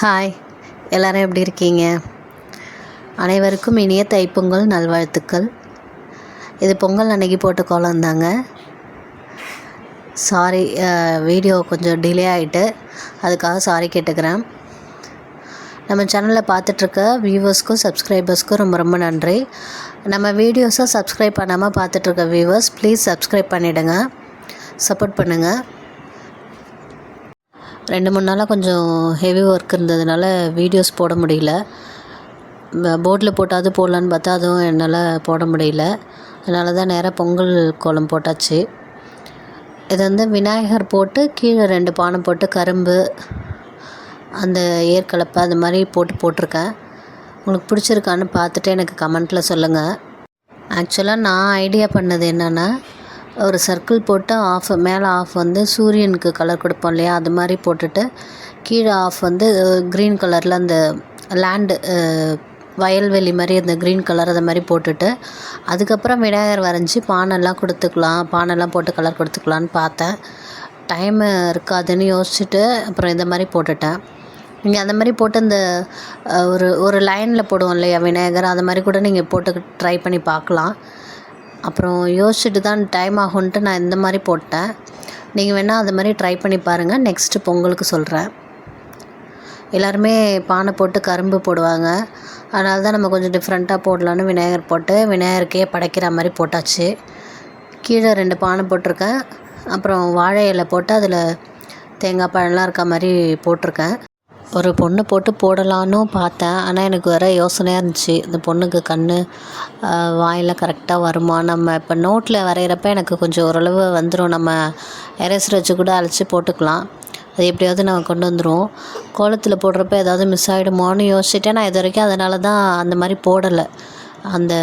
Hi, எல்லோரும் எப்படி இருக்கீங்க? அனைவருக்கும் இனிய தைப்பொங்கல் நல்வாழ்த்துக்கள். இது பொங்கல் அன்னைக்கு போட்ட கோலம் தாங்க. சாரி, வீடியோ கொஞ்சம் டிலே ஆகிட்டு, அதுக்காக சாரி கேட்டுக்கிறேன். நம்ம சேனலில் பார்த்துட்ருக்க வியூவர்ஸ்க்கும் சப்ஸ்கிரைபர்ஸ்க்கும் ரொம்ப ரொம்ப நன்றி. நம்ம வீடியோஸை சப்ஸ்கிரைப் பண்ணாமல் பார்த்துட்ருக்க வியூவர்ஸ் ப்ளீஸ் சப்ஸ்கிரைப் பண்ணிவிடுங்க, சப்போர்ட் பண்ணுங்கள். 2-3 நாளாக கொஞ்சம் ஹெவி ஒர்க் இருந்ததுனால வீடியோஸ் போட முடியல. போர்டில் போட்டாவது போடலான்னு பார்த்தா அதுவும் என்னால் போட முடியல. அதனால தான் நேராக பொங்கல் கோலம் போட்டாச்சு. இது வந்து விநாயகர் போட்டு கீழே 2 பானை போட்டு கரும்பு, அந்த ஏற்கலப்பை அது மாதிரி போட்டிருக்கேன். உங்களுக்கு பிடிச்சிருக்கான்னு பார்த்துட்டு எனக்கு கமெண்ட்டில் சொல்லுங்கள். ஆக்சுவலாக நான் ஐடியா பண்ணது என்னென்னா, ஒரு சர்க்கிள் போட்டு மேலே ஆஃப் வந்து சூரியனுக்கு கலர் கொடுப்போம் இல்லையா, அது மாதிரி போட்டுட்டு கீழே ஆஃப் வந்து க்ரீன் கலரில் அந்த லேண்டு வயல்வெளி மாதிரி அந்த க்ரீன் கலர் அதை மாதிரி போட்டுட்டு அதுக்கப்புறம் விநாயகர் வரைஞ்சி பானைலாம் போட்டு கலர் கொடுத்துக்கலான்னு பார்த்தேன். டைமு இருக்காதுன்னு யோசிச்சுட்டு அப்புறம் இந்த மாதிரி போட்டுட்டேன். நீங்கள் அந்த மாதிரி போட்டு இந்த ஒரு லைனில் போடுவோம் இல்லையா விநாயகர், அது மாதிரி கூட நீங்கள் போட்டு ட்ரை பண்ணி பார்க்கலாம். அப்புறம் யோசிச்சுட்டு தான் டைம் ஆகும்ன்ட்டு நான் இந்த மாதிரி போட்டேன். நீங்கள் வேணால் அது மாதிரி ட்ரை பண்ணி பாருங்கள். நெக்ஸ்ட்டு பொங்கலுக்கு சொல்கிறேன். எல்லாருமே பானை போட்டு கரும்பு போடுவாங்க, அதனால தான் நம்ம கொஞ்சம் டிஃப்ரெண்ட்டாக போடலான்னு விநாயகர் போட்டு விநாயகருக்கே படைக்கிற மாதிரி போட்டாச்சு. கீழே 2 பானை போட்டிருக்கேன். அப்புறம் வாழை இலை போட்டு அதில் தேங்காய் பழம்லாம் இருக்க மாதிரி போட்டிருக்கேன். ஒரு பொண்ணு போட்டு போடலான்னு பார்த்தேன். ஆனால் எனக்கு வேறு யோசனையாக இருந்துச்சு, இந்த பொண்ணுக்கு வாயில் கரெக்டாக வருமா. நம்ம இப்போ நோட்டில் வரைகிறப்ப எனக்கு கொஞ்சம் ஓரளவு வந்துடும். நம்ம எரேசர் வச்சு கூட அழைச்சி போட்டுக்கலாம். அது எப்படியாவது நான் கொண்டு வந்துடுவோம். கோலத்தில் போடுறப்ப ஏதாவது மிஸ் ஆகிடுமோன்னு யோசிச்சுட்டேன். நான் இது வரைக்கும் அதனால தான் அந்த மாதிரி போடலை. அந்த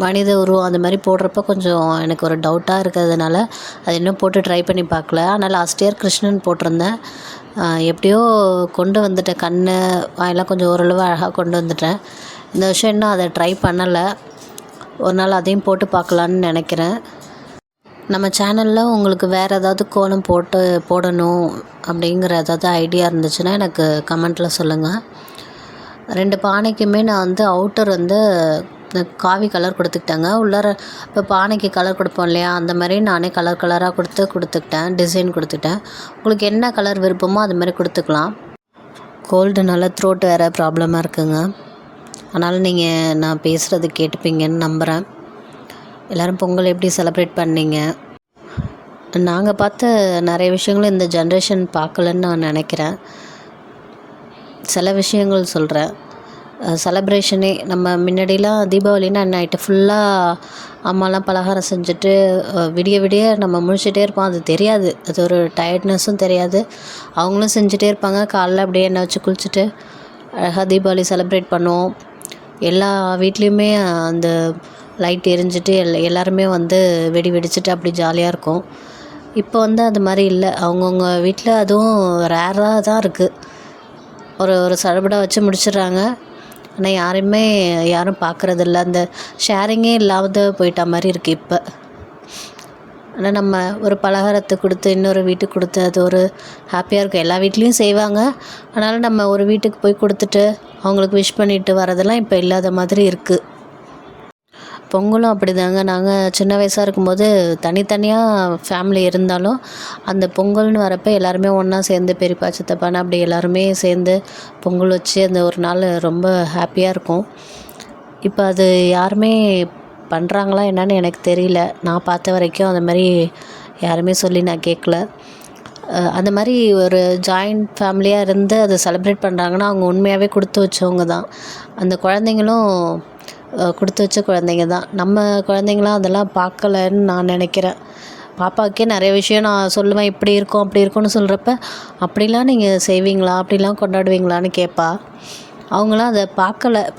மனித உருவம் அந்த மாதிரி போடுறப்ப கொஞ்சம் எனக்கு ஒரு டவுட்டாக இருக்கிறதுனால அது இன்னும் போட்டு ட்ரை பண்ணி பார்க்கல. ஆனால் லாஸ்ட் இயர் கிருஷ்ணன் போட்டிருந்தேன். எப்படியோ கொண்டு வந்துட்டேன். வாயெல்லாம் கொஞ்சம் ஓரளவு அழகாக கொண்டு வந்துட்டேன். இந்த வருஷம் இன்னும் அதை ட்ரை பண்ணலை. ஒரு நாள் அதையும் போட்டு பார்க்கலான்னு நினைக்கிறேன். நம்ம சேனலில் உங்களுக்கு வேறு ஏதாவது கோலம் போடணும் அப்படிங்கிற ஏதாவது ஐடியா இருந்துச்சுன்னா எனக்கு கமெண்ட்டில் சொல்லுங்கள். 2 பானைக்குமே நான் வந்து அவுட்டர் வந்து காவி கலர் கொடுத்துக்கிட்டேங்க. உள்ளார இப்போ பானைக்கு கலர் கொடுப்போம் இல்லையா, அந்த மாதிரி நானே கலராக கொடுத்துக்கிட்டேன். டிசைன் கொடுத்துட்டேன். உங்களுக்கு என்ன கலர் விருப்பமோ அது மாதிரி கொடுத்துக்கலாம். கோல்டுனால த்ரோட் வேறு ப்ராப்ளமாக இருக்குங்க. அதனால் நீங்கள் நான் பேசுகிறது கேட்டுப்பீங்கன்னு நம்புகிறேன். எல்லோரும் பொங்கல் எப்படி செலிப்ரேட் பண்ணீங்க? நாங்கள் பார்த்த நிறைய விஷயங்களும் இந்த ஜென்ரேஷன் பார்க்கலன்னு நான் நினைக்கிறேன். சில விஷயங்கள் சொல்கிறேன். செலப்ரேஷனே நம்ம முன்னாடிலாம் தீபாவளின்னா நைட்டு ஃபுல்லாக அம்மாலாம் பலகாரம் செஞ்சுட்டு விடிய நம்ம முழிச்சிட்டே இருப்போம். அது தெரியாது, அது ஒரு டயர்ட்னஸும் தெரியாது. அவங்களும் செஞ்சுட்டே இருப்பாங்க. காலைல அப்படியே எண்ணெய் வச்சு குளிச்சுட்டு அழகாக தீபாவளி செலிப்ரேட் பண்ணுவோம். எல்லா வீட்லேயுமே அந்த லைட் எரிஞ்சிட்டு எல்லாருமே வந்து வெடிச்சிட்டு அப்படி ஜாலியாக இருக்கும். இப்போ வந்து அது மாதிரி இல்லை. அவங்கவுங்க வீட்டில் அதுவும் ரேராக தான் இருக்குது. ஒரு சடபடா வச்சு முடிச்சிடுறாங்க. ஆனால் யாரும் பார்க்குறதில்ல. அந்த ஷேரிங்கே இல்லாத போயிட்ட மாதிரி இருக்குது இப்போ. ஆனால் நம்ம ஒரு பலகாரத்தை கொடுத்து இன்னொரு வீட்டுக்கு கொடுத்து அது ஒரு ஹாப்பியாக இருக்கும். எல்லா வீட்லேயும் செய்வாங்க. அதனால் நம்ம ஒரு வீட்டுக்கு போய் கொடுத்துட்டு அவங்களுக்கு விஷ் பண்ணிவிட்டு வரதெல்லாம் இப்போ இல்லாத மாதிரி இருக்குது. பொங்கலும் அப்படி தாங்க. நாங்கள் சின்ன வயசாக இருக்கும்போது தனித்தனியாக ஃபேமிலி இருந்தாலும் அந்த பொங்கல்னு வரப்போ எல்லாருமே ஒன்றா சேர்ந்து பெரியப்பா சித்தப்பான்னு அப்படி எல்லாருமே சேர்ந்து பொங்கல் வச்சு அந்த ஒரு நாள் ரொம்ப ஹாப்பியாக இருக்கும். இப்போ அது யாருமே பண்ணுறாங்களா என்னன்னு எனக்கு தெரியல. நான் பார்த்த வரைக்கும் அந்த மாதிரி யாருமே சொல்லி நான் கேட்கல. அந்த மாதிரி ஒரு ஜாயிண்ட் ஃபேமிலியாக இருந்து அதை செலிப்ரேட் பண்ணுறாங்கன்னா அவங்க உண்மையாகவே கொடுத்து வச்சவங்க தான். அந்த குழந்தைங்களும் கொடுத்து வச்ச குழந்தைங்க தான். நம்ம குழந்தைங்களாம் அதெல்லாம் பார்க்கலன்னு நான் நினைக்கிறேன். பாப்பாவுக்கே நிறைய விஷயம் நான் சொல்லுவேன், இப்படி இருக்கும் அப்படி இருக்கும்னு சொல்கிறப்ப, அப்படிலாம் நீங்கள் செய்வீங்களா, அப்படிலாம் கொண்டாடுவீங்களான்னு கேட்பா. அவங்களாம் அதை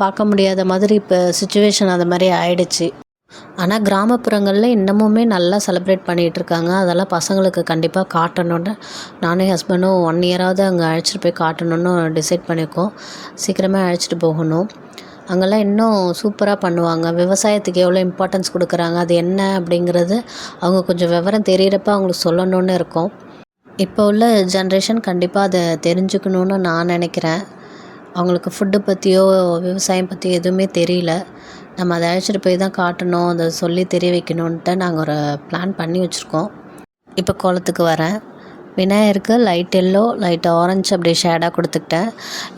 பார்க்க முடியாத மாதிரி இப்போ சுச்சுவேஷன் அது மாதிரி ஆயிடுச்சு. ஆனால் கிராமப்புறங்களில் இன்னமுமே நல்லா செலிப்ரேட் பண்ணிகிட்ருக்காங்க. அதெல்லாம் பசங்களுக்கு கண்டிப்பாக காட்டணுன்னு நானும் என் ஹஸ்பண்டும் 1 இயராவது அங்கே அழைச்சிட்டு போய் காட்டணுன்னு டிசைட் பண்ணியிருக்கோம். சீக்கிரமே அழைச்சிட்டு போகணும். அங்கெல்லாம் இன்னும் சூப்பராக பண்ணுவாங்க. விவசாயத்துக்கு எவ்வளோ இம்பார்ட்டன்ஸ் கொடுக்குறாங்க, அது என்ன அப்படிங்கிறது அவங்க கொஞ்சம் விவரம் தெரிகிறப்ப அவங்களுக்கு சொல்லணுன்னு இருக்கும். இப்போ உள்ள ஜென்ரேஷன் கண்டிப்பாக அதை தெரிஞ்சுக்கணுன்னு நான் நினைக்கிறேன். அவங்களுக்கு ஃபுட்டு பற்றியோ விவசாயம் பற்றியோ எதுவுமே தெரியல. நம்ம அதை அழைச்சிட்டு போய் தான் காட்டணும், அதை சொல்லி தெரிய வைக்கணுன்ட்டு நாங்கள் ஒரு பிளான் பண்ணி வச்சுருக்கோம். இப்போ கோலத்துக்கு வரேன். விநாயகருக்கு லைட் எல்லோ, லைட் ஆரஞ்சு அப்படி ஷேடாக கொடுத்துக்கிட்டேன்.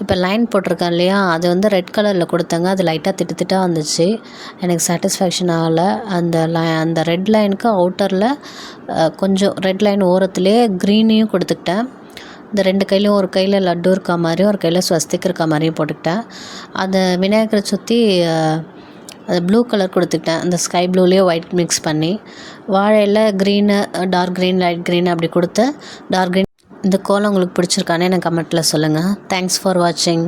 இப்போ லைன் போட்டிருக்கேன் இல்லையா, அது வந்து ரெட் கலரில் கொடுத்தேங்க. அது லைட்டாக திட்டாக வந்துச்சு. எனக்கு சாட்டிஸ்ஃபேக்ஷன் ஆகலை. அந்த ரெட் லைனுக்கு அவுட்டரில் கொஞ்சம் ரெட் லைன் ஓரத்துலேயே க்ரீனையும் கொடுத்துக்கிட்டேன். இந்த 2 கையிலையும் ஒரு கையில் லட்டு இருக்கா மாதிரியும் ஒரு கையில் ஸ்வஸ்திக் இருக்கா மாதிரியும் போட்டுக்கிட்டேன். அந்த விநாயகரை சுற்றி அது ப்ளூ கலர் கொடுத்துக்கிட்டேன். அந்த ஸ்கை ப்ளூலேயே ஒயிட் மிக்ஸ் பண்ணி வாழையில் green, dark green, light green அப்படி கொடுத்து டார்க் க்ரீன். இந்த கோலம் உங்களுக்கு பிடிச்சிருக்கானே எனக்கு கமெண்ட்டில் சொல்லுங்கள். தேங்க்ஸ் ஃபார் வாட்சிங்.